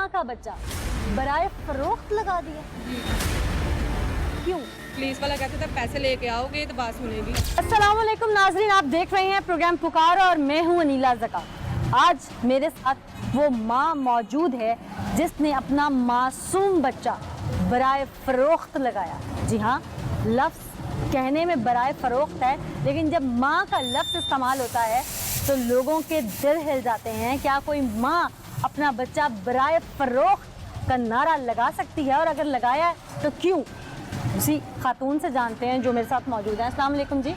माँ का बच्चा बराए फरोख्त लगा दिया, क्यों? पुलिस वाला कहते थे पैसे लेके आओगे तो बात सुनेगी। अस्सलाम वालेकुम नाज़रीन, आप देख रहे हैं प्रोग्राम पुकार और मैं हूँ अनीला ज़का। आज मेरे साथ वो माँ मौजूद है जिसने अपना मासूम बच्चा बराए फरोख्त लगाया। जी हाँ, लफ्ज़ कहने में बराए फरोख्त है, लेकिन जब माँ का लफ्ज़ इस्तेमाल होता है तो लोगों के दिल हिल जाते हैं। क्या कोई माँ अपना बच्चा बराए फरोख्त का नारा लगा सकती है, और अगर लगाया है तो क्यों? उसी खातून से जानते हैं जो मेरे साथ मौजूद है। अस्सलाम वालेकुम जी,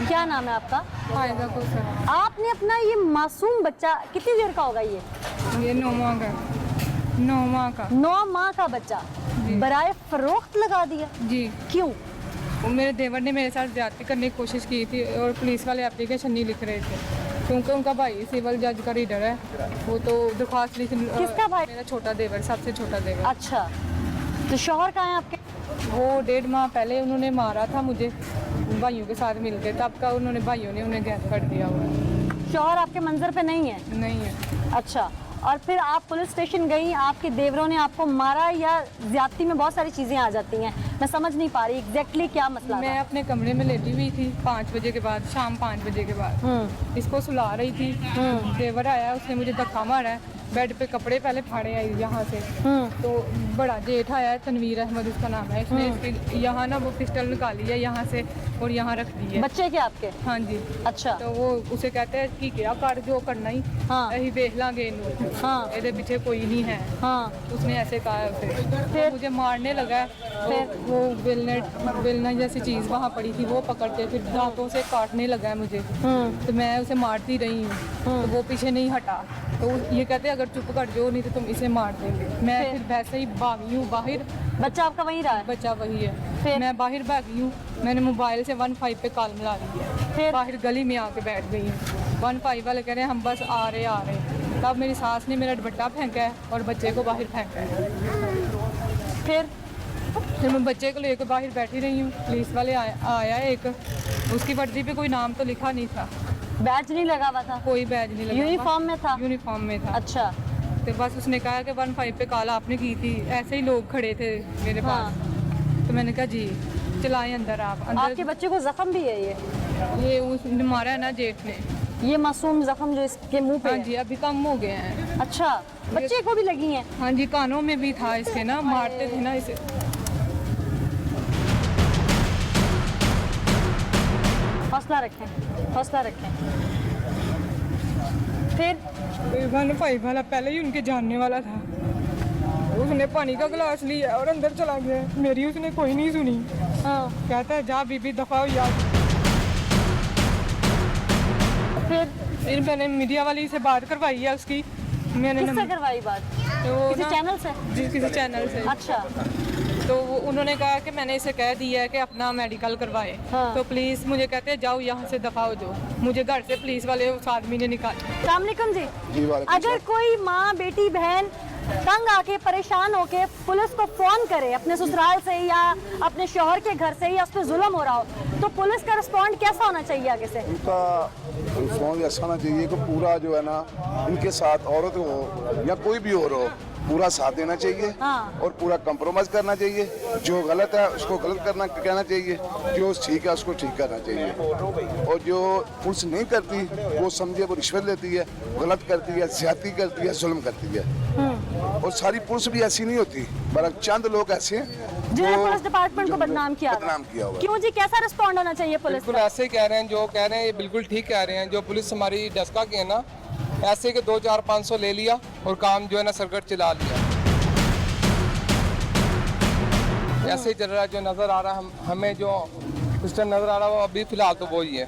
क्या नाम है आपका? फायदा को सर, आपने अपना ये मासूम बच्चा, कितनी देर का होगा ये? 9 माह का, 9 माह का। 9 माह का बच्चा बराए फरोख्त लगा दिया, जी, क्यों? वो मेरे देवर ने मेरे साथ ज्यादती करने की कोशिश की थी और पुलिस वाले एप्लीकेशन नहीं लिख रहे थे क्योंकि उनका भाई सिविल जज का रीडर है। वो तो दरख्वास्त लिख। किसका भाई? मेरा छोटा देवर, सबसे छोटा देवर। अच्छा, तो शौहर कहाँ है आपके? वो 1.5 माह पहले उन्होंने मारा था मुझे भाइयों के साथ मिलकर, तब का उन्होंने भाइयों ने उन्हें गैस कर दिया हुआ है। शौहर आपके मंजर पे नहीं है? नहीं है। अच्छा, और फिर आप पुलिस स्टेशन गई, आपके देवरों ने आपको मारा, या ज्यादती में बहुत सारी चीज़ें आ जाती हैं, मैं समझ नहीं पा रही एग्जैक्टली क्या मसला मैं था? अपने कमरे में लेटी हुई थी 5 बजे के बाद, शाम 5 बजे के बाद इसको सुला रही थी। देवर आया, उसने मुझे धक्का मारा है, बेड पे कपड़े पहले फाड़े आई यहाँ से। तो बड़ा जेठ आया है, तनवीर अहमद उसका नाम है, इसने इसके यहाँ ना वो पिस्टल निकाली है यहाँ से और यहाँ रख दी है। बच्चे के आपके? हाँ जी। अच्छा, तो वो उसे कहते हैं कि क्या कर जो करना ही, हाँ। यही देख लांगे इन्हों, हाँ। ਇਹਦੇ पीछे कोई नहीं है। हाँ, उसने ऐसे कहा है उसे। फिर? मुझे मारने लगा है। फिर? वो बेलना जैसी चीज़ वहाँ पड़ी थी, वो पकड़ के फिर दांतों से काटने लगा है मुझे। तो मैं उसे मारती रही हूँ, तो वो पीछे नहीं हटा। तो ये कहते अगर चुप कर जाओ नहीं तो तुम इसे मार देंगे। मैं फिर वैसे ही भागी हूँ बाहर। बच्चा आपका वहीं रहा है? बच्चा वही है। फिर? मैं बाहर भागी हूँ, मैंने मोबाइल से 15 पे कॉल मिला ली है। फिर? बाहर बाहर गली में आके बैठ गई हूँ। 15 वाले कह रहे हैं हम बस आ रहे। तब मेरी सास ने मेरा दुपट्टा फेंका है और बच्चे को बाहर फेंका है। फिर मैं बच्चे को लेकर बाहर बैठी रही हूँ। पुलिस वाले आया एक, उसकी वर्दी पे कोई नाम तो लिखा नहीं था, बैच नहीं लगा हुआ था? कोई बैज नहीं लगा। यूनिफॉर्म में था? यूनिफॉर्म में था। अच्छा, तो बस उसने कहा कि 15 पे कॉल आपने की थी, ऐसे ही लोग खड़े थे मेरे पास। तो मैंने कहा जी चलाएं अंदर। आप आपके अंदर। बच्चे को जख्म भी है ये उसने मारा है ना जेठ ने। ये मासूम जख्म जो इसके मुंह पे हाँ है? जी, अभी कम हो गए हैं। अच्छा, बच्चे को भी लगी हैं? हाँ जी, कानों में भी था इसके ना, मारते थे ना इसे। हौसला रखें, हौसला रखें। फिर? 15 वाला पहले ही उनके जानने वाला था। उसने पानी का गिलास लिया और अंदर चला गया। मेरी उसने कोई नहीं सुनी। हाँ, कहता है जा बीबी दफा हो यार। फिर मैंने मीडिया वाली से बात करवाई है उसकी। मैंने किससे करवाई बात? किसी चैनल से? जी, किसी चैनल से। अच्छा, तो उन्होंने कहा कि मैंने इसे कह दिया है कि अपना मेडिकल करवाए। हाँ। तो पुलिस मुझे कहते हैं जाओ यहाँ से दफा हो जाओ। मुझे घर से पुलिस वाले उस आदमी ने निकाला। अस्सलाम वालेकुम जी। जी, वालेकुम अगर कोई माँ, बेटी, बहन तंग आके परेशान होके पुलिस को फोन करे अपने ससुराल से या अपने शौहर के घर से, या उस पर जुल्म हो रहा हो, तो पुलिस का रिस्पॉन्ड कैसा होना चाहिए आगे से? उनका रिस्पॉन्स ऐसा होना चाहिए कि पूरा जो है ना इनके साथ औरत हो या कोई भी और हो, पूरा साथ देना चाहिए। हाँ। और पूरा कंप्रोमाइज करना चाहिए। जो गलत है उसको गलत कहना चाहिए, जो ठीक है उसको ठीक करना चाहिए। और जो पुलिस नहीं करती वो समझे वो रिश्वत लेती है, गलत करती है, ज्यादती करती है, जुल्म करती है। और सारी पुलिस भी ऐसी नहीं होती, बल्कि चंद लोग ऐसे हैं जिन्होंने जो पुलिस डिपार्टमेंट को बदनाम किया हुआ है। बदनाम किया हुआ है। क्यों जी, कैसा रिस्पॉन्ड होना चाहिए पुलिस बिल्कुल का? ऐसे ही कह रहे हैं, जो कह रहे हैं ये बिल्कुल ठीक कह रहे हैं। जो पुलिस हमारी डस्का की है ना, ऐसे के 2-4-500 ले लिया और काम जो है ना सरकट चला लिया। ऐसे ही चल रहा है। जो नज़र आ रहा है हमें जो सिस्टम नज़र आ रहा है वो अभी फिलहाल तो वही है,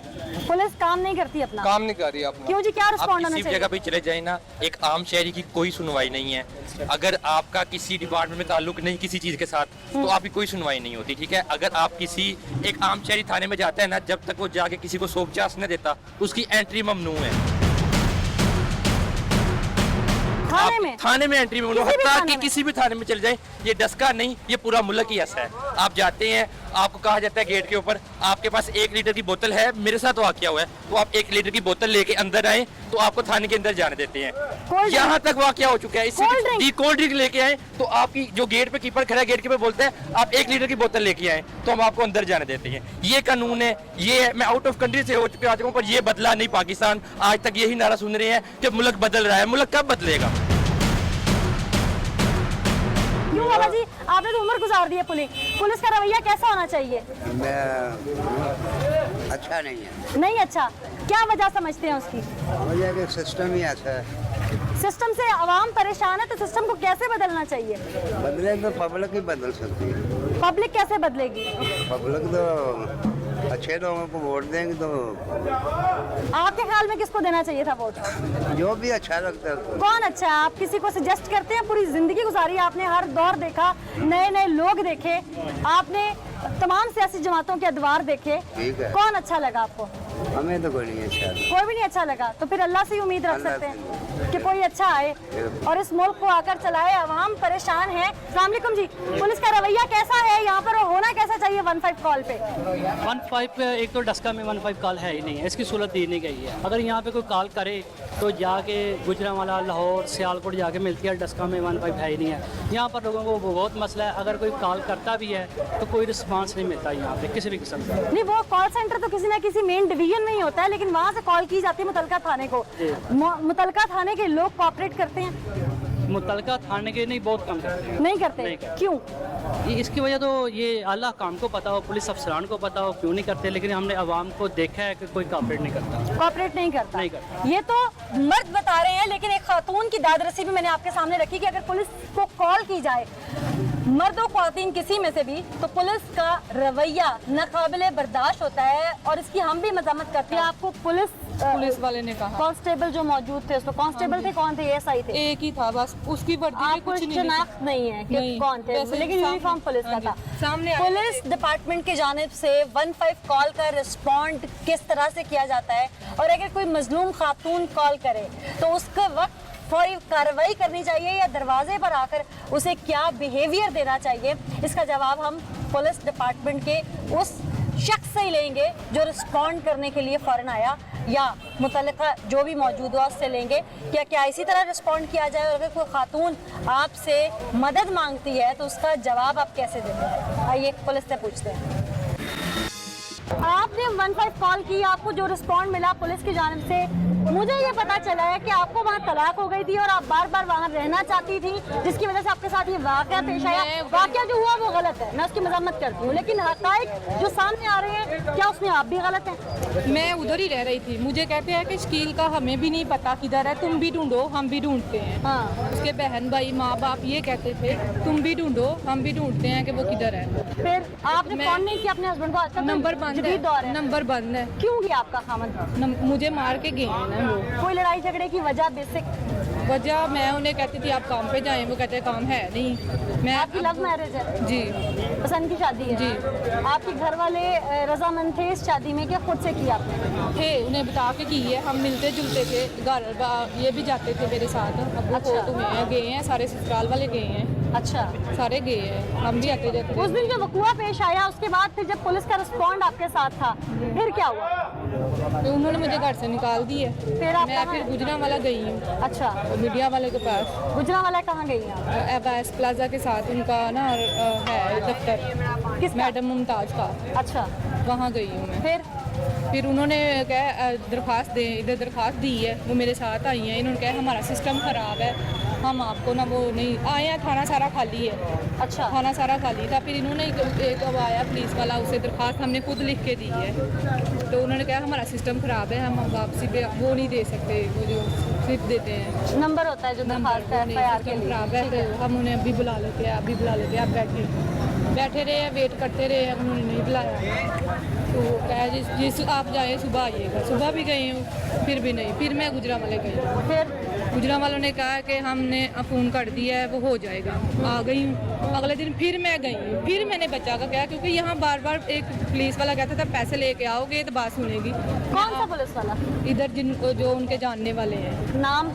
पुलिस काम नहीं करती अपना? काम नहीं कर रही अपना। क्यों जी, क्या आप रिस्पॉन्ड होना किसी भी चाहिए? जगह पे चले जाए ना, एक आम शहरी की कोई सुनवाई नहीं है। अगर आपका किसी डिपार्टमेंट में ताल्लुक नहीं किसी चीज़ के साथ, तो आपकी कोई सुनवाई नहीं होती, ठीक है। अगर आप किसी एक आम शहरी थाने में जाते हैं ना, जब तक वो जाके किसी को सोपचास न देता, उसकी एंट्री ममनू है। थाने में? थाने में एंट्री में किसी भी हत्ता थाने कि में? किसी भी थाने में चले जाए, ये डस्का नहीं, ये पूरा मुल्क ही ऐसा है। आप जाते हैं, आपको कहा जाता है गेट के ऊपर आपके पास 1 लीटर की बोतल है, मेरे साथ वाकया हुआ है, तो आप 1 लीटर की बोतल लेके अंदर आए तो आपको थाने के अंदर जाने देते हैं। कोल्ड यहाँ तक वाकया हो चुका है। इससे कोल्ड ड्रिंक? जी कोल्ड ड्रिंक लेके आए तो आपकी जो गेट पे कीपर खड़ा है, गेट कीपर बोलता है आप 1 लीटर की बोतल लेके आए तो हम आपको अंदर जाने देते हैं। ये कानून है, ये है। मैं आउट ऑफ कंट्री से हो चुके आ चुका हूँ, पर ये बदला नहीं पाकिस्तान। आज तक यही नारा सुन रहे हैं कि मुल्क बदल रहा है। मुल्क कब बदलेगा? क्यों बाबा जी, आपने तो उम्र गुजार दी है। पुलिस का रवैया कैसा होना चाहिए? अच्छा नहीं है। नहीं अच्छा, क्या वजह समझते हैं उसकी? वजह कि सिस्टम ही ऐसा है। सिस्टम से आवाम परेशान है, तो सिस्टम को कैसे बदलना चाहिए? बदले तो पब्लिक ही बदल सकती है। पब्लिक कैसे बदलेगी? पब्लिक तो अच्छे लोगों को वोट देंगे तो आपके ख्याल में किसको देना चाहिए था वोट? जो भी अच्छा लगता है उसको। कौन अच्छा है? आप किसी को सजेस्ट करते हैं? पूरी जिंदगी गुजारी आपने, हर दौर देखा, नए नए लोग देखे आपने, तमाम सियासी जमातों के अदवार देखे, ठीक है। कौन अच्छा लगा आपको? हमें तो कोई नहीं अच्छा लगता। कोई भी नहीं अच्छा लगा, तो फिर अल्लाह से ही उम्मीद रख अल्लाह सकते से हैं कि कोई अच्छा आए और इस मुल्क को आकर चलाए। अवाम परेशान है। अस्सलाम वालेकुम जी, पुलिस का रवैया कैसा है यहाँ पर और होना कैसा चाहिए 15 कॉल पे? 15 पे एक तो डस्का में 15 कॉल है ही नहीं है, इसकी सहूलत दी नहीं गई है। अगर यहाँ पे कोई कॉल करे तो जाके गुजरांवाला, लाहौर, सियालकोट जाके मिलती है। डस्का में 15 है ही नहीं है। यहाँ पर लोगों को बहुत मसला है। अगर कोई कॉल करता भी है तो कोई रिस्पांस नहीं मिलता यहाँ पे किसी भी किस्म का। नहीं, वो कॉल सेंटर तो किसी न किसी मेन डिवीजन में ही होता है, लेकिन वहाँ से कॉल की जाती है मुतलका थाने को। मुतलका थाने के लोग कोऑपरेट करते हैं? मुतलका थाने के नहीं, बहुत कम करते हैं। नहीं करते। नहीं करते। क्यों? इसकी वजह तो ये अल्लाह काम को पता हो, पुलिस अफसरान को पता हो क्यों नहीं करते, लेकिन हमने आवाम को देखा है कि कोई कोऑपरेट नहीं करता। कोऑपरेट नहीं करता। नहीं करता। ये तो मर्द बता रहे हैं, लेकिन एक खातून की दादरसी भी मैंने आपके सामने रखी कि अगर पुलिस को कॉल की जाए, मर्द और ख्वातीन किसी में से भी, तो पुलिस का रवैया नाकाबिले बर्दाश्त होता है और इसकी हम भी मजम्मत करते हैं। आपको पुलिस वाले ने कहा, कांस्टेबल जो मौजूद थे, उसमें कांस्टेबल थे, कौन थे? एसआई थे? एक ही था बस, उसकी वर्दी में आपको कुछ नहीं शनाख्त नहीं है कि नहीं, कौन थे, वैसे लेकिन सामने- यूनिफॉर्म पुलिस का हाँ जी, था। सामने आए पुलिस डिपार्टमेंट की जानिब से 15 कॉल का रिस्पॉन्ड किस तरह से किया जाता है, और अगर कोई मजलूम खातून कॉल करे तो उसके वक्त फौरी कार्रवाई करनी चाहिए या दरवाजे पर आकर उसे क्या बिहेवियर देना चाहिए, इसका जवाब हम पुलिस डिपार्टमेंट के उस शख्स से ही लेंगे जो रिस्पॉन्ड करने के लिए फ़ौरन आया, या मुतल्लिका जो भी मौजूद हुआ उससे लेंगे क्या इसी तरह रिस्पॉन्ड किया जाए। और अगर कोई खातून आपसे मदद मांगती है तो उसका जवाब आप कैसे देते हैं? आइए पुलिस से पूछते हैं। आपने 15 कॉल की, आपको जो रिस्पॉन्ड मिला पुलिस की जानिब से, मुझे ये पता चला है कि आपको वहाँ तलाक हो गई थी और आप बार बार वहाँ रहना चाहती थी, जिसकी वजह से आपके साथ ये वाकया पेश आया। वाकया जो हुआ वो गलत है, मैं उसकी मजम्मत करती हूँ, लेकिन हक़ाइक़ जो सामने आ रहे हैं, क्या उसमें आप भी गलत हैं? मैं उधर ही रह रही थी, मुझे कहते हैं कि शकील का हमें भी नहीं पता किधर है, तुम भी ढूंढो, हम भी ढूंढते हैं। हाँ। उसके बहन भाई माँ बाप ये कहते थे तुम भी ढूंढो, हम भी ढूंढते हैं कि वो किधर है। फिर आपने मैं- फोन नहीं किया अपने हस्बैंड को? आज तक नंबर बंद जदीद दौर है, है। नंबर बंद है। क्यों गया आपका खामन? मुझे मार के गए हैं ना वो। कोई लड़ाई झगड़े की वजह बेसिक? वजह मैं उन्हें कहती थी आप काम पे जाएं, वो कहते काम है नहीं। मैं आपकी लव मैरिज है? जी पसंद की शादी है? जी। आपके घर वाले रजामंद थे इस शादी में, क्या खुद से की आपने? थे, उन्हें बता के की है, हम मिलते जुलते थे, घर ये भी जाते थे मेरे साथ। अब अच्छा। तो में गए हैं, सारे ससुराल वाले गए हैं, अच्छा। सारे गए हैं, हम भी आते जाते उस थे। दिन जो वकुआ पेश आया, उसके बाद फिर जब पुलिस का रिस्पॉन्ड आपके साथ था, फिर क्या हुआ? तो उन्होंने मुझे घर से निकाल दिए। फिर आप मैं कहाँ फिर हैं? गुजरांवाला गई हूँ, अच्छा। मीडिया वाले के पास। गुजरांवाला कहाँ गई हैं आप? एबास प्लाजा के साथ उनका ना है दफ्तर, किसका? मैडम मुमताज का, अच्छा। वहाँ गई हूँ मैं। फिर उन्होंने क्या दरख्वास्त दे, इधर दरख्वास्त दी है, वो मेरे साथ आई हैं। इन्होंने कहा हमारा सिस्टम ख़राब है, हम आपको ना वो नहीं आए हैं, थाना सारा खाली है। अच्छा। थाना सारा खाली था। फिर इन्होंने एक अब आया पुलिस वाला, उसे दरख्वास्त हमने खुद लिख के दी है, तो उन्होंने कहा हमारा सिस्टम ख़राब है, हम वापसी पे वो नहीं दे सकते, वो जो स्लिप देते हैं नंबर होता है जो दरख्वास्त का FIR के सिस्टम लिए। खराब है, तो हम उन्हें अभी बुला लेते हैं, अभी बुला लेते हैं। आप बैठे रहे, वेट करते रहे, अब उन्होंने नहीं बुलाया। तो कहा जिस आप जाए सुबह आइएगा, सुबह भी गई हूँ, फिर भी नहीं। फिर मैं गुजरांवाले गई, फिर गुजरां वालों ने कहा कि हमने फ़ोन कर दिया है, वो हो जाएगा। आ गई हूँ, अगले दिन फिर मैं गई हूँ, फिर मैंने बच्चा का कहा, क्योंकि यहाँ बार बार एक पुलिस वाला कहता था पैसे लेके आओगे तो बात सुनेगी। कौन सा पुलिस वाला? इधर जिनको जो उनके जानने वाले हैं, नाम?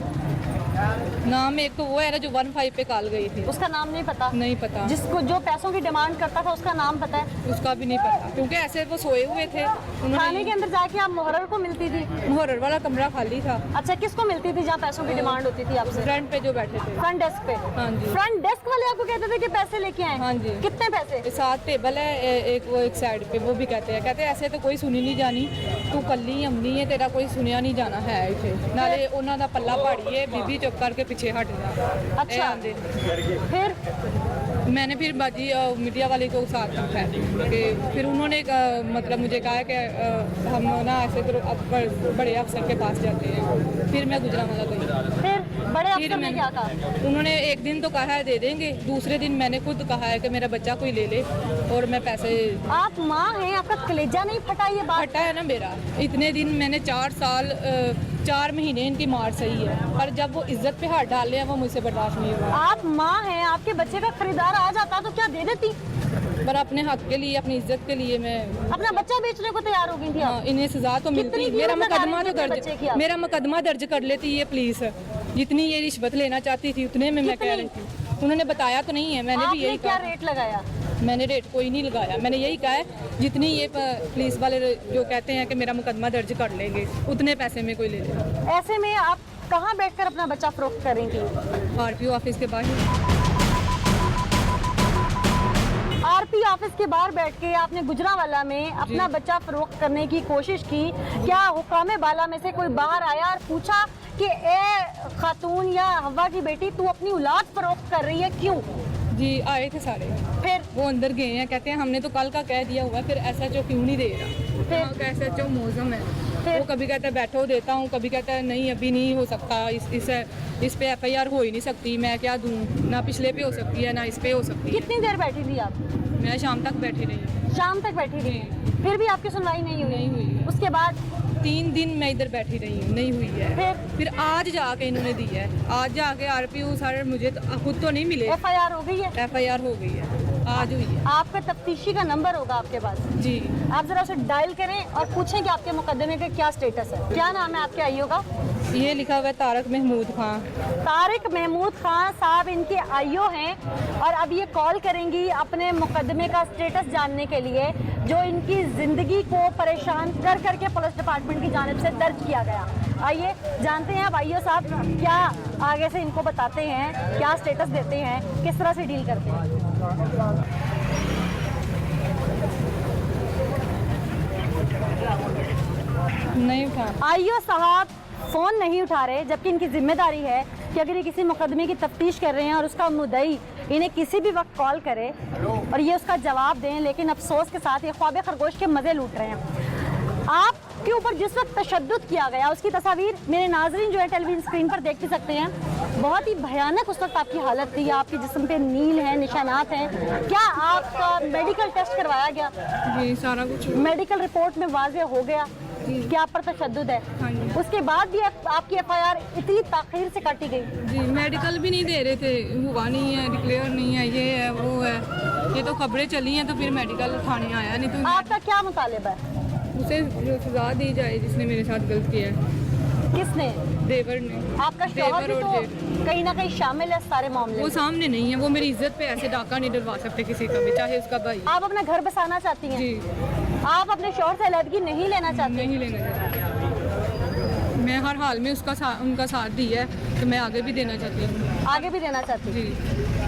नाम एक तो वो है ना जो 15 पे कॉल गई थी, उसका नाम नहीं पता? नहीं पता, जिसको जो पैसों की डिमांड करता था उसका नाम पता है? उसका भी नहीं पता, क्योंकि ऐसे वो सोए हुए थे। थाने के उन्होंने अंदर जाके आप मुहर्रर को मिलती थी? मुहर्रर वाला कमरा खाली था, अच्छा, किसको मिलती थी जहाँ पैसों की डिमांड होती थी आपसे? फ्रंट पे जो बैठे थे। फ्रंट डेस्क पे? हाँ जी। फ्रंट डेस्क वाले आपको कहते थे कि पैसे लेके आए? हाँ जी। कितने पैसे? साथ टेबल है एक वो एक साइड पे, वो भी कहते हैं ऐसे तो कोई सुनी नहीं जानी, तू कल्ली अमनी है, तेरा कोई सुनिया नहीं जाना है इथे, नाले उन्हों का पल्ला पहाड़ी है, बीबी चुप करके पीछे हट जा। अच्छा, आंदे। फिर मैंने फिर बाजी मीडिया वाले को साथ रखा है कि फिर उन्होंने मतलब मुझे कहा कि हम ना ऐसे तो बड़े अफसर के पास जाते हैं। फिर मैं गुजरांवाला गई। फिर बड़े फिर अफसर ने क्या कहा? उन्होंने एक दिन तो कहा है दे देंगे, दूसरे दिन मैंने खुद कहा है कि मेरा बच्चा कोई ले ले और मैं पैसे। आप माँ हैं, आपका कलेजा नहीं फटा ये बात? फटा है ना मेरा, इतने दिन मैंने 4 साल 4 महीने इनकी मार सही है, पर जब वो इज्जत पे हाथ डाल रहे हैं वो मुझसे बर्दाश्त नहीं होगा। आप माँ हैं, आपके बच्चे का खरीदार आ जाता तो क्या दे देती? पर अपने हक के लिए, अपनी इज्जत के लिए मैं अपना बच्चा बेचने को तैयार हो गई थी आप? इन्हें सजा तो मिलती। कितनी मेरा कीमत मुकदमा लगा तो रही थी बच्चे की आप? मेरा मुकदमा दर्ज कर लेती ये पुलिस, जितनी ये रिश्वत लेना चाहती थी उतने में मैं कह रही थी। उन्होंने बताया तो नहीं है, मैंने भी आपने यही क्या कहा। रेट लगाया? मैंने रेट कोई नहीं लगाया, मैंने यही कहा है जितनी ये पुलिस वाले जो कहते हैं कि मेरा मुकदमा दर्ज कर लेंगे उतने पैसे में कोई ले ले। ऐसे में आप कहाँ बैठकर अपना बच्चा फरोख्त कर रही थी? आरपीओ ऑफिस के बाहर। आरपी ऑफिस के बाहर बैठ के आपने गुजरांवाला में अपना बच्चा फरोख्त करने की कोशिश की। क्या हुकामे बाला में से कोई बाहर आया और पूछा कि ए खातून या हवा की बेटी, तू अपनी औलाद फरोख्त कर रही है, क्यों? जी आए थे सारे, फिर वो अंदर गए हैं, कहते हैं हमने तो कल का कह दिया हुआ, फिर SHO क्यों नहीं दे रहा? फिर? SHO मौजम है, फिर? वो कभी कहता है बैठो देता हूँ, कभी कहता है नहीं अभी नहीं हो सकता, इस पे FIR हो ही नहीं सकती, मैं क्या दूँ, ना पिछले पे हो सकती है ना इस पे हो सकती है। कितनी देर बैठी थी आप? मैं शाम तक बैठी रही। शाम तक बैठी थी, फिर भी आपकी सुनवाई नहीं हुई? नहीं हुई है। उसके बाद 3 दिन मैं इधर बैठी रही हूँ, नहीं हुई है। फिर आज जाके इन्होंने दी है, आज जाके RPO सारे मुझे तो खुद तो नहीं मिले। FIR हो गई है? FIR हो गई है, आज हुई है। आपका तफ्तीशी का नंबर होगा आपके पास, जी आप जरा उसे डायल करें और पूछें कि आपके मुकदमे का क्या स्टेटस है। क्या नाम है आपके आईओ का? ये लिखा हुआ है तारक महमूद खान। तारिक महमूद खान साहब इनके आईओ हैं और अब ये कॉल करेंगी अपने मुकदमे का स्टेटस जानने के लिए, जो इनकी ज़िंदगी को परेशान कर करके पुलिस डिपार्टमेंट की जानिब से दर्ज किया गया। आइए जानते हैं अब आईओ साहब क्या आगे से इनको बताते हैं, क्या स्टेटस देते हैं, किस तरह से डील करते हैं। नहीं उठा। आईओ साहब फ़ोन नहीं उठा रहे, जबकि इनकी जिम्मेदारी है कि अगर ये किसी मुकदमे की तफ्तीश कर रहे हैं और उसका मुद्दई इन्हें किसी भी वक्त कॉल करे और ये उसका जवाब दें, लेकिन अफसोस के साथ ये ख्वाब खरगोश के मज़े लूट रहे हैं। आपके ऊपर जिस वक्त तशद्दुद किया गया उसकी तस्वीर मेरे नाज़रीन जो है टेलीविज़न स्क्रीन पर देख भी सकते हैं। बहुत ही भयानक उस वक्त आपकी हालत थी, आपके जिस्म पे नील हैं, निशानात हैं। क्या आपका मेडिकल टेस्ट करवाया गया? जी सारा कुछ। मेडिकल रिपोर्ट में वाज़ेह हो गया कि आप पर तशद्दुद है। हाँ जी। उसके बाद भी आपकी FIR इतनी ताख़ीर से काटी गई। जी मेडिकल भी नहीं दे रहे थे, हुआ नहीं है, डिक्लेयर नहीं है, ये है वो है, ये तो खबरें चली हैं तो फिर मेडिकल थाने आया नहीं तो। आपका क्या मुतालिबा है? उसे जो सजा दी जाए जिसने मेरे साथ गलत किया है। किसने? देवर ने। आपका शौहर भी देवर तो और जेठ। कहीं ना कहीं शामिल है इस सारे मामले वो में। सामने नहीं है, वो मेरी इज्जत पे ऐसे डाका नहीं डलवा सकते किसी का भी, चाहे उसका भाई। आप अपना घर बसाना चाहती हैं? जी आप अपने शौहर से अलहदगी नहीं लेना चाहती? नहीं लेना चाहती। मैं हर हाल में उनका साथ दिया है, तो मैं आगे भी देना चाहती हूँ। आगे भी देना चाहती जी हूँ।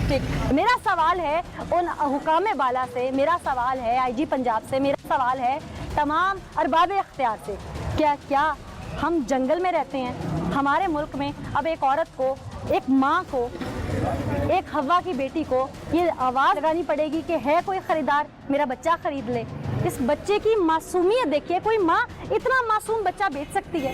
ठीक, मेरा सवाल है उन हुकामे बाला से, मेरा सवाल है IG पंजाब से, मेरा सवाल है तमाम अरबाब इख्तियार से, क्या हम जंगल में रहते हैं? हमारे मुल्क में अब एक औरत को, एक माँ को, एक हवा की बेटी को ये आवाज़ लगानी पड़ेगी कि है कोई ख़रीदार, मेरा बच्चा ख़रीद ले। इस बच्चे की मासूमियत देखिए, कोई माँ इतना मासूम बच्चा बेच सकती है?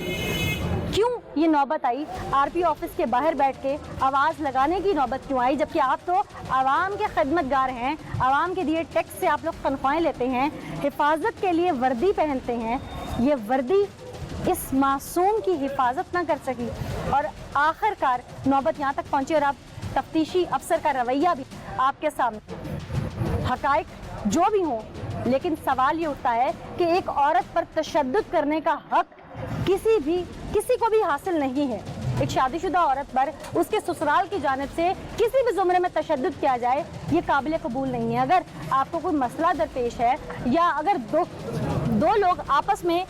क्यों ये नौबत आई? RP ऑफिस के बाहर बैठ के आवाज़ लगाने की नौबत क्यों आई, जबकि आप तो आवाम के खिदमतगार हैं, आवाम के दिए टैक्स से आप लोग तनख्वाहें लेते हैं, हिफाजत के लिए वर्दी पहनते हैं। ये वर्दी इस मासूम की हिफाजत ना कर सकी और आखिरकार नौबत यहाँ तक पहुँची और आप तफ्तीशी अफसर का रवैया भी आपके सामने। हकाइक जो भी हों, लेकिन सवाल ये उठता है कि एक औरत पर तशद्दुद करने का हक किसी को भी हासिल नहीं है। एक शादीशुदा औरत पर उसके ससुराल की जानिब से किसी भी जुमरे में तशद्दुद किया जाए, ये काबिल कबूल नहीं है। अगर आपको कोई मसला दरपेश है या अगर दो लोग आपस में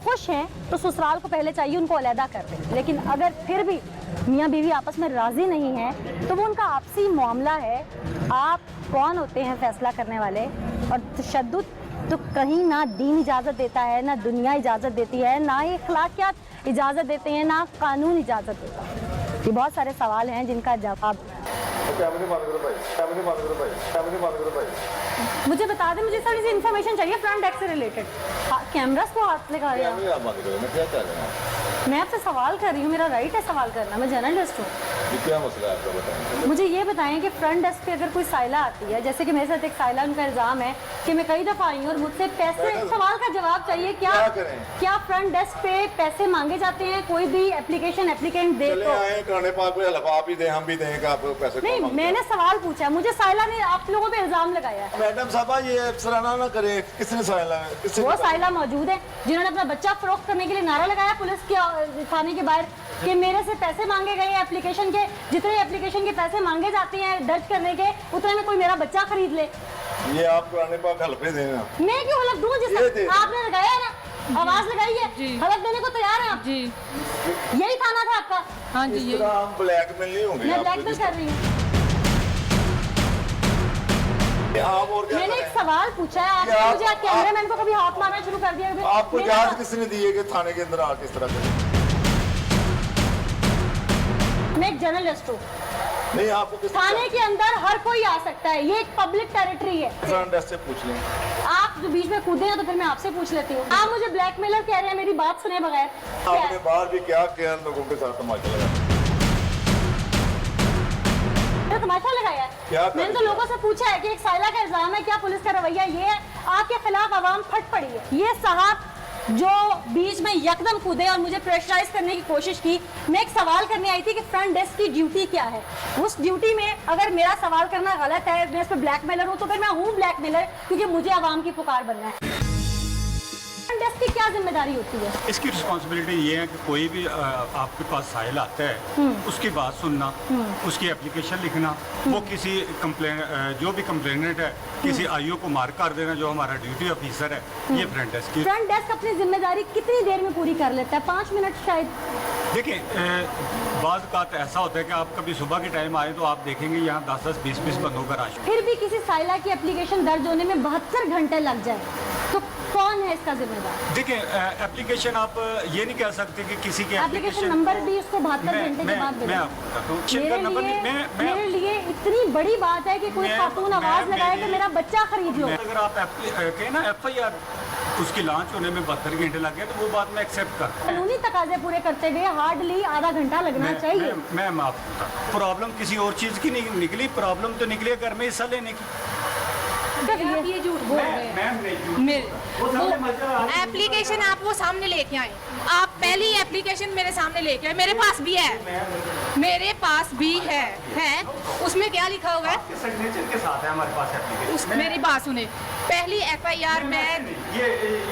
खुश हैं तो ससुराल को पहले चाहिए उनको अलहदा कर दें। लेकिन अगर फिर भी मियाँ बीवी आपस में राज़ी नहीं हैं तो वो उनका आपसी मामला है। आप कौन होते हैं फैसला करने वाले? और तशद्दुद तो कहीं ना दीन इजाज़त देता है, ना दुनिया इजाज़त देती है, ना ही अखलाकियात इजाज़त देते हैं, ना कानून इजाज़त देता है। ये बहुत सारे सवाल हैं जिनका जवाब मुझे बता दें। मुझे थोड़ी सी इन्फॉर्मेशन चाहिए फ्रंट डेस्क से रिलेटेड। कैमरास को हाथ लगा रहे हैं। मैं आपसे सवाल कर रही हूँ, मेरा राइट है सवाल करना, मैं जर्नलिस्ट हूँ। क्या मसला है आपका बताएं। मुझे ये बताएं कि फ्रंट डेस्क पे अगर कोई साइला आती है, जैसे कि मेरे साथ एक साइला, उनका इल्ज़ाम है कि मैं कई दफ़ा आई हूँ और मुझसे पैसे, सवाल का जवाब चाहिए। क्या फ्रंट डेस्क पे पैसे मांगे जाते हैं? कोई भी एप्लीकेशन एप्लीकेंट दे तो आप ही दें, हम भी दें कि आपको पैसे नहीं, मैंने सवाल पूछा है, मुझे साइला ने आप लोगों पे इल्ज़ाम लगाया है। मैडम साहबा ये अफसराना ना करे, किसने साइला है? वो साइला मौजूद है जिन्होंने अपना बच्चा फरोख्त करने के लिए नारा लगाया पुलिस के थाने के बाहर कि मेरे से पैसे मांगे गए हैं एप्लीकेशन के, जितने एप्लीकेशन के पैसे मांगे जाते हैं दर्ज करने के, उतने में कोई मेरा बच्चा खरीद ले। ये आप पुराने पाक हल्फे देना। मैं क्यों हलफ दूं? जिस आपने लगाया है ना, आवाज लगाई है, हलफ देने को तैयार है आप? जी यही थाना था आपका? हाँ जी, ये हम ब्लैकमेल नहीं होंगे। मैं ब्लैकमेल कर रही हूँ। आप और क्या मैंने करें? एक सवाल पूछा है, आपने मुझे कैमरामैन को कभी हाथ मारना शुरू कर दिया? आपको इजाजत किसने दी है कि थाने के अंदर आके इस तरह करें? मैं एक जर्नलिस्ट हूँ। नहीं, आपको किस थाने के अंदर हर कोई आ सकता है, ये एक पब्लिक टेरिटरी है। फ्रंट डेस्क से पूछ लें। आप जो बीच में कूदे हैं तो फिर मैं आपसे पूछ लेती हूँ। आप मुझे ब्लैकमेलर कह रहे हैं मेरी बात सुने बगैर। आपने बाहर भी क्या किया लोगों के साथ तमाशा लगा? तमाशा लगाया क्या है? मैंने तो लोगों से पूछा है कि एक साइला का इल्जाम है, क्या पुलिस का रवैया ये है? आपके खिलाफ आवाम फट पड़ी है। ये साहब जो बीच में यकदम कूदे और मुझे प्रेशराइज करने की कोशिश की, मैं एक सवाल करने आई थी कि फ्रंट डेस्क की ड्यूटी क्या है। उस ड्यूटी में अगर मेरा सवाल करना गलत है, मैं इस पर ब्लैकमेलर हूँ, तो फिर मैं हूँ ब्लैकमेलर, क्योंकि मुझे आवाम की पुकार बनना है। फ्रंट डेस्क की क्या जिम्मेदारी होती है? इसकी रिस्पॉन्सिबिलिटी ये है कि कोई भी आपके पास साहिल आता है, उसकी बात सुनना, उसकी एप्लीकेशन लिखना, वो किसी जो भी कंप्लेनेंट है किसी आईओ को मार्क कर देना, जो हमारा ड्यूटी ऑफिसर है, ये फ्रंट डेस्क की। फ्रंट डेस्क अपनी जिम्मेदारी कितनी देर में पूरी कर लेता है? 5 मिनट शायद। देखिए, बाज़ बात ऐसा होता है कि आप कभी सुबह के टाइम आए तो आप देखेंगे यहाँ 10-10, 20-20 बंदों का रश। फिर भी किसी साइला की एप्लीकेशन दर्ज होने में 72 घंटे लग जाए तो कौन है इसका जिम्मेदार? देखिए, एप्लीकेशन आप ये नहीं कह सकते कि किसी के एप्लीकेशन नंबर भी उसको 72 घंटे के बाद मैं आपको बताता हूँ। मेरे लिए इतनी बड़ी बात है कि कोई खातून आवाज लगाए कि मेरा बच्चा खरीद लो। अगर आप कहें ना FIR उसकी लॉन्च होने में 72 घंटे लग गए तो वो बात मैं एक्सेप्ट करता हूँ। कानूनी तकाजे पूरे करते हुए हार्डली आधा घंटा लगना चाहिए। मैं माफ करता हूँ। प्रॉब्लम किसी और चीज़ की नहीं निकली, प्रॉब्लम तो निकली घर में हिस्सा लेने की। ये झूठ बोल रहे हैं। एप्लीकेशन आप वो सामने लेके आए, आप पहली एप्लीकेशन मेरे सामने लेके आए, मेरे पास भी है, उसमें क्या लिखा हुआ है? सिग्नेचर के साथ है हमारे पास एप्लीकेशन। मेरी बात सुने, पहली FIR में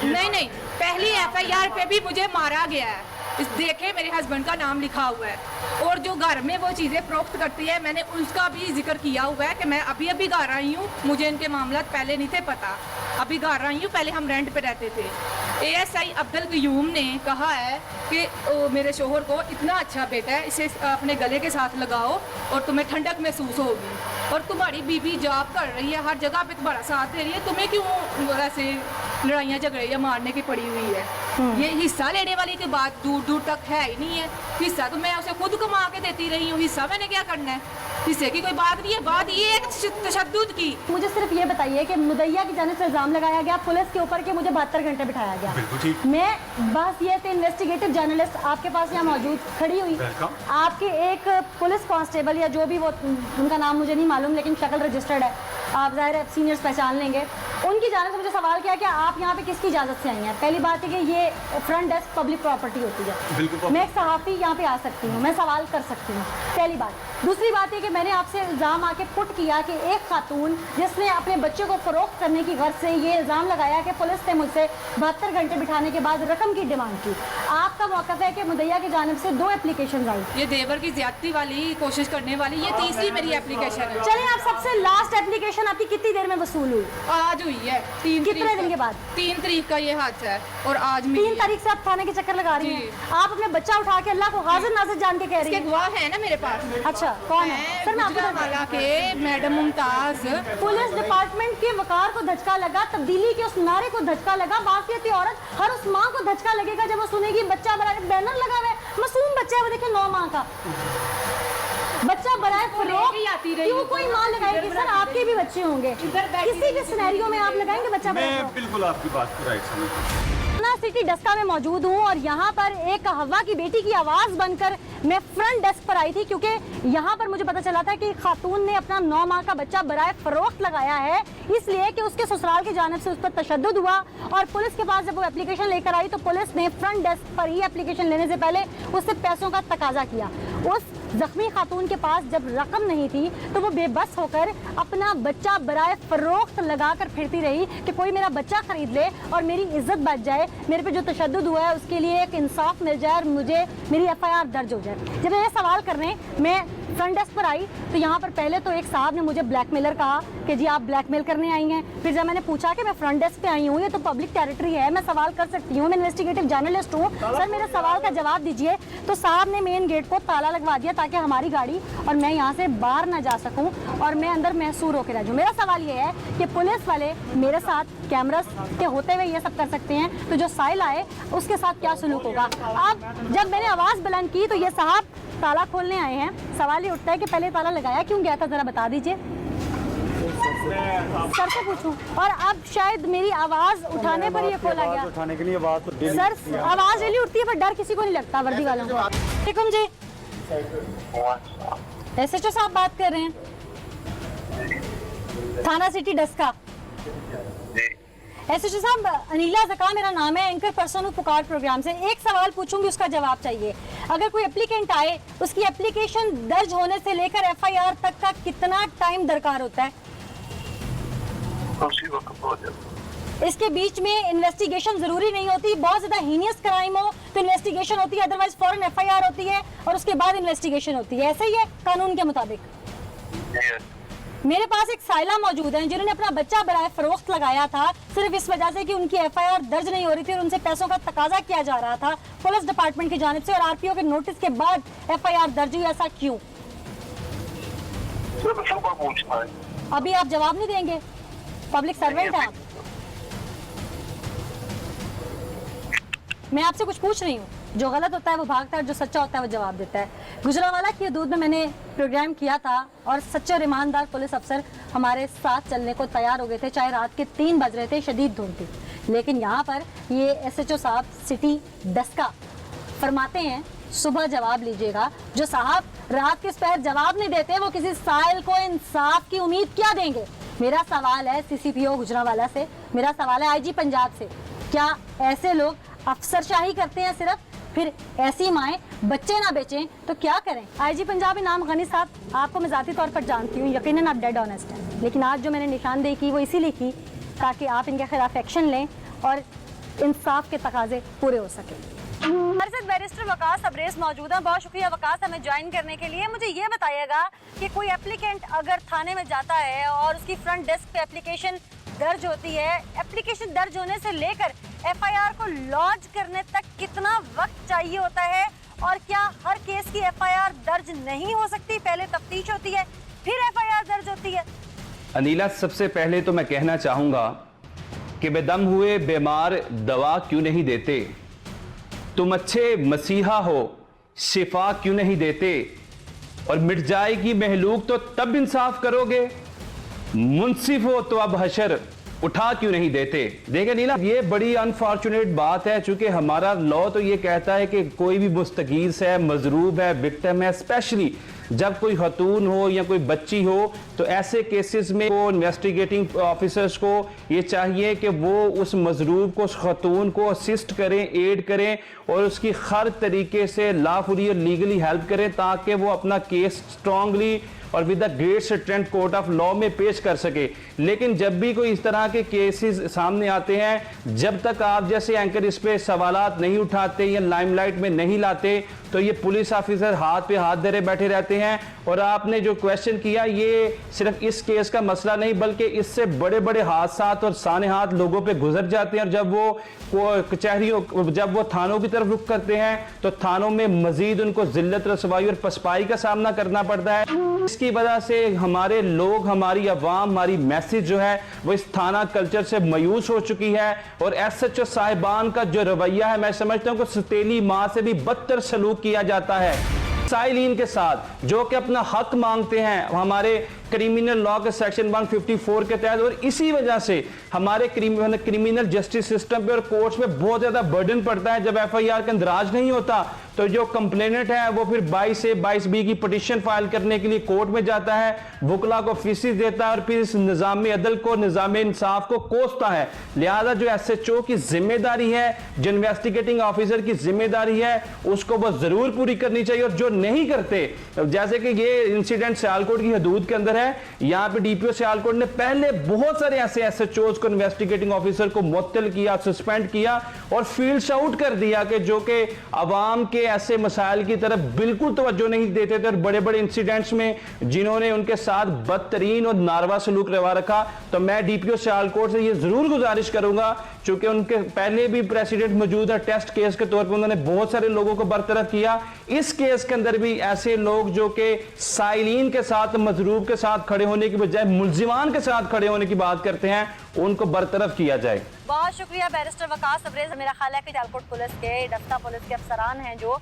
नहीं, पहली FIR पे भी मुझे मारा गया है। देखे मेरे हस्बैंड का नाम लिखा हुआ है, और जो घर में वो चीज़ें फरोख्त करती है, मैंने उसका भी जिक्र किया हुआ है कि मैं अभी घर आई हूँ, मुझे इनके मामला पहले नहीं थे पता, अभी घर आई हूँ, पहले हम रेंट पे रहते थे। ASI अब्दुल कयूम ने कहा है कि मेरे शोहर को इतना अच्छा बेटा है, इसे अपने गले के साथ लगाओ और तुम्हें ठंडक महसूस होगी, और तुम्हारी बीवी जॉब कर रही है, हर जगह पे तुम्हारा साथ दे रही है, तुम्हें क्यों ऐसे लड़ाइयाँ झगड़े या मारने की पड़ी हुई है? ये हिस्सा लेने वाली की बात दूर दूर तक है ही नहीं है। हिस्सा तो मैं उसे खुद कमा के देती रही हूँ, हिस्सा मैंने क्या करना है? हिस्से की कोई बात नहीं है, बात ये है तशद्दुद की। मुझे सिर्फ ये बताइए कि मुदैया की जानिब से इल्जाम लगाया गया पुलिस के ऊपर कि मुझे 72 घंटे बिठाया गया। बिल्कुल ठीक। मैं बस ये थे इन्वेस्टिगेटिव जर्नलिस्ट आपके पास यहाँ मौजूद खड़ी हुई, आपके एक पुलिस कांस्टेबल या जो भी वो उनका नाम मुझे नहीं मालूम, लेकिन शक्ल रजिस्टर्ड है, आप ज़ाहिर है सीनियर्स पहचान लेंगे, उनकी जाने से मुझे सवाल किया कि आप यहाँ पे किसकी इजाज़त से आई हैं। पहली बात है कि ये फ्रंट डेस्क पब्लिक प्रॉपर्टी होती है, मैं एक सहाफ़ी यहाँ पे आ सकती हूँ, मैं सवाल कर सकती हूँ, पहली बात। दूसरी बात है कि मैंने आपसे इल्ज़ाम आके पुट किया कि एक खातून जिसने अपने बच्चे को फ़रोख्त करने की गर्ज से ये इल्ज़ाम लगाया कि पुलिस ने मुझसे 72 घंटे बिठाने के बाद रकम की डिमांड की। आपका मौक़िफ़ है कि मुदैया की जानिब से 2 एप्लीकेशन आई। ये देवर की ज्यादती वाली कोशिश करने वाली ये तीसरी मेरी एप्लीकेशन है। चलिए, आप सबसे लास्ट एप्लीकेशन आपकी कितनी देर में वसूल हुई? आज हुई है 3 कितने दिन के बाद? 3 तारीख का ये हादसा है और आज 3 तारीख से आप थाने के चक्कर लगा रही हैं। आप अपने बच्चा उठा के अल्लाह को हाजिर नाज़िर जान के कह रही हैं। गवाह है ना मेरे पास। अच्छा, कौन है? सर, मैं आपको गुजरांवाला के मैडम मुमताज। पुलिस डिपार्टमेंट के वकार को धचका लगा, तब्दीली के उस नारे को धचका लगा। बासियती औरत हर उस माँ को धचका लगेगा जब वो सुनेगी बच्चा बड़ा बैनर लगा हुआ है, मासूम बच्चा है वो, देखिए 9 माह का बच्चा बनाए फरोख्त क्यों कोई माँ लगाएगी? सर, आपके भी बच्चे होंगे, किसी भी सिनेरियो में आप लगाएंगे बच्चा बनाए? मैं बिल्कुल आपकी बात को राइट समझता हूँ। सिटी डस्का में मौजूद हूँ और यहाँ पर एक हवा की बेटी की आवाज़ बनकर मैं फ्रंट डेस्क पर आई थी, क्योंकि यहाँ पर मुझे पता चला था कि खातून ने अपना 9 माह का बच्चा बराए फरोख्त लगाया है, इसलिए कि उसके ससुराल की जानिब से उस पर तशद्दुद हुआ। और पुलिस के पास जब वो एप्लीकेशन लेकर आई तो पुलिस ने फ्रंट डेस्क पर ही एप्लीकेशन लेने से पहले उससे पैसों का तकाजा किया। उस जख्मी खातून के पास जब रकम नहीं थी तो वो बेबस होकर अपना बच्चा बराए फरोख्त लगा कर फिरती रही कि कोई मेरा बच्चा खरीद ले और मेरी इज्जत बच जाए, मेरे पे जो तशद्दुद हुआ है उसके लिए एक इंसाफ मिल जाए और मुझे मेरी FIR दर्ज हो जाए। जब ये सवाल करने मैं फ्रंट डेस्क पर आई तो यहाँ पर पहले तो एक साहब ने मुझे ब्लैकमेलर कहा कि जी आप ब्लैकमेल करने आई हैं। फिर जब मैंने पूछा कि मैं फ्रंट डेस्क पे आई हूँ, ये तो पब्लिक टेरिटरी है, मैं सवाल कर सकती हूँ, मैं इन्वेस्टिगेटिव जर्नलिस्ट हूँ, सर मेरे सवाल का जवाब दीजिए, तो साहब ने मेन गेट को ताला लगवा दिया ताकि हमारी गाड़ी और मैं यहाँ से बाहर ना जा सकूँ और मैं अंदर महसूर होकर रह जाऊँ। मेरा सवाल ये है कि पुलिस वाले मेरे साथ कैमरा के होते हुए ये सब कर सकते हैं, तो जो साहिल आए उसके साथ क्या सलूक होगा? अब जब मैंने आवाज़ बुलंद की तो ये साहब ताला खोलने आए हैं। सवाल ये उठता है कि पहले ताला लगाया क्यों गया था, ज़रा बता दीजिए। सर से पूछूं? और अब शायद मेरी आवाज़ उठाने पर ये खोला गया। उठाने के लिए बात सर, आवाज़ डेली उठती है पर डर किसी को नहीं लगता वर्दी वालों को। वालेकुम जी, SHO साहब बात कर रहे हैं, थाना सिटी डस्का। SHO साहब, अनीला ज़का मेरा नाम है, एंकर पर्सन हूँ पुकार प्रोग्राम से। एक सवाल पूछूंगी, उसका जवाब चाहिए। अगर कोई एप्लीकेंट आए, उसकी एप्लीकेशन दर्ज होने से लेकर FIR तक का कितना टाइम दरकार होता है? इसके बीच में इन्वेस्टिगेशन जरूरी नहीं होती, बहुत ज्यादा हीनियस क्राइम हो तो इन्वेस्टिगेशन होती है, अदरवाइज फौरन FIR होती है और उसके बाद इन्वेस्टिगेशन होती है, ऐसा ही है कानून के मुताबिक? मेरे पास एक साइला मौजूद है जिन्होंने अपना बच्चा बराए फरोख्त लगाया था सिर्फ इस वजह से कि उनकी FIR दर्ज नहीं हो रही थी और उनसे पैसों का तकाजा किया जा रहा था पुलिस डिपार्टमेंट की जानिब से, और RPO के नोटिस के बाद FIR दर्ज हुई। ऐसा क्यों? अभी आप जवाब नहीं देंगे? पब्लिक सर्वेंट है आप? मैं आपसे कुछ पूछ रही हूँ, जो गलत होता है वो भागता है, जो सच्चा होता है वो जवाब देता है। गुजरांवाला की हदूद में मैंने प्रोग्राम किया था और सच्चे और ईमानदार पुलिस अफसर हमारे साथ चलने को तैयार हो गए थे, चाहे रात के 3 बज रहे थे, शदीद धुंध थी। लेकिन यहाँ पर ये SHO साहब सिटी डस्का फरमाते हैं सुबह जवाब लीजिएगा। जो साहब रात के पहर जवाब नहीं देते वो किसी साहिल को इंसाफ की उम्मीद क्या देंगे? मेरा सवाल है CCPO गुजरांवाला से, मेरा सवाल है IG पंजाब से, क्या ऐसे लोग अफसरशाही करते हैं सिर्फ? फिर ऐसी माएँ बच्चे ना बेचें तो क्या करें? IG पंजाब इनाम गनी साहब, आपको मैं ज़ाती तौर पर जानती हूँ, यकीनन आप डेड ऑनेस्ट हैं, लेकिन आज जो मैंने निशानदेही की वो इसीलिए की ताकि आप इनके खिलाफ एक्शन लें और इंसाफ के तकाजे पूरे हो सकें। हमारे साथ बैरिस्टर वकास अब्रेस मौजूद है। बहुत शुक्रिया वकास हमें ज्वाइन करने के लिए। मुझे ये बताइएगा कि कोई एप्लीकेंट अगर थाने में जाता है और उसकी फ्रंट डेस्क पे एप्लीकेशन दर्ज होती है, एप्लीकेशन दर्ज होने से लेकर FIR को लॉन्च करने तक कितना वक्त चाहिए होता है? और क्या हर केस की FIR दर्ज नहीं हो सकती? पहले तफ्तीश होती है फिर FIR दर्ज होती है? अनीला, सबसे पहले तो मैं कहना चाहूंगा कि बेदम हुए बीमार दवा क्यों नहीं देते? तुम अच्छे मसीहा हो, शिफा क्यों नहीं देते? और मिट जाएगी महलूक तो तब इंसाफ करोगे, मुंसिफ हो तो अब हशर उठा क्यों नहीं देते? देखिए नीला, ये बड़ी अनफॉर्चुनेट बात है, चूंकि हमारा लॉ तो ये कहता है कि कोई भी मुस्तगीस है, मजरूब है, विक्टिम है, स्पेशली जब कोई खतून हो या कोई बच्ची हो तो ऐसे केसेस में वो इन्वेस्टिगेटिंग ऑफिसर्स को ये चाहिए कि वो उस मजरूब को, उस खतून को असिस्ट करें, एड करें और उसकी हर तरीके से लॉफुली और लीगली हेल्प करें ताकि वो अपना केस स्ट्रांगली और with the great strength court of law में पेश कर सके। लेकिन जब भी कोई इस तरह के केसेस सामने आते हैं, जब तक आप जैसे एंकर इस पे सवालात नहीं उठाते या लाइमलाइट में नहीं लाते तो ये पुलिस ऑफिसर हाथ पे हाथ धरे बैठे रहते हैं। और आपने जो क्वेश्चन किया, ये सिर्फ इस केस का मसला नहीं बल्कि इससे बड़े बड़े हादसात और सानेहात लोगों पे गुजर जाते हैं। और जब वो कचहरियों, जब वो थानों की तरफ रुख करते हैं तो थानों में मजीद उनको जिल्लत, रसवाई और पसपाई का सामना करना पड़ता है। इसकी वजह से हमारे लोग, हमारी अवाम, हमारी मैसेज जो है वो इस थाना कल्चर से मायूस हो चुकी है। और SHO साहिबान का जो रवैया है, मैं समझता हूँ कि सौतेली माँ से भी बदतर सलूक किया जाता है साइलिन के साथ, जो कि अपना हक मांगते हैं हमारे क्रिमिनल लॉ के सेक्शन 154 के तहत। और इसी वजह से हमारे क्रिमिनल जस्टिस सिस्टम पे और कोर्ट्स में बहुत ज्यादा बर्डन पड़ता है। जब FIR का इंदराज नहीं होता तो जो कंप्लेनेंट है वो फिर 22 से 22B की पिटीशन फाइल करने के लिए कोर्ट में जाता है, वकला को फीसिस देता है और फिर इस निजाम अदल को, निजाम इंसाफ को कोसता है। लिहाजा जो SHO की जिम्मेदारी है, जो इन्वेस्टिगेटिंग ऑफिसर की जिम्मेदारी है, उसको वो जरूर पूरी करनी चाहिए। और जो नहीं करते, जैसे कि ये इंसिडेंट सियालकोट की हदूद के अंदर है, यहाँ पे DPO सियालकोट ने पहले बहुत सारे ऐसे SHOs को, इन्वेस्टिगेटिंग ऑफिसर को मुअत्तल किया, सस्पेंड किया और फील्ड आउट कर दिया कि जो कि अवाम के ऐसे मसाइल की तरफ बिल्कुल तवज्जो नहीं देते थे। और बड़े बड़े इंसिडेंट्स में जिन्होंने उनके साथ बदतरीन और नारवा सलूक रवा रखा। तो मैं DPO सियालकोट से ये जरूर गुजारिश करूंगा, चूंकि उनके पहले भी प्रेसिडेंट मौजूद है, टेस्ट केस के तौर पर उन्होंने बहुत सारे लोगों को बरतरफ किया। इस केस के अंदर भी ऐसे लोग जो कि साइलिन के साथ, मजरूब के साथ खड़े होने की बजाय मुलजिमान के साथ खड़े होने की बात करते हैं, उनको बरतरफ किया जाए। बहुत शुक्रिया बैरिस्टर वकास अब्रेज। मेरा ख्याल है कि सियालकोट पुलिस के, डस्का पुलिस के अफसरान हैं जो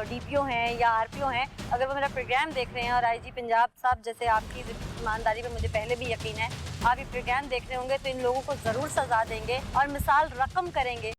DPO हैं या RPO हैं, अगर वो मेरा प्रोग्राम देख रहे हैं और IG पंजाब साहब जैसे आपकी ईमानदारी पे मुझे पहले भी यकीन है, आप ये प्रोग्राम देख रहे होंगे तो इन लोगों को ज़रूर सजा देंगे और मिसाल रकम करेंगे।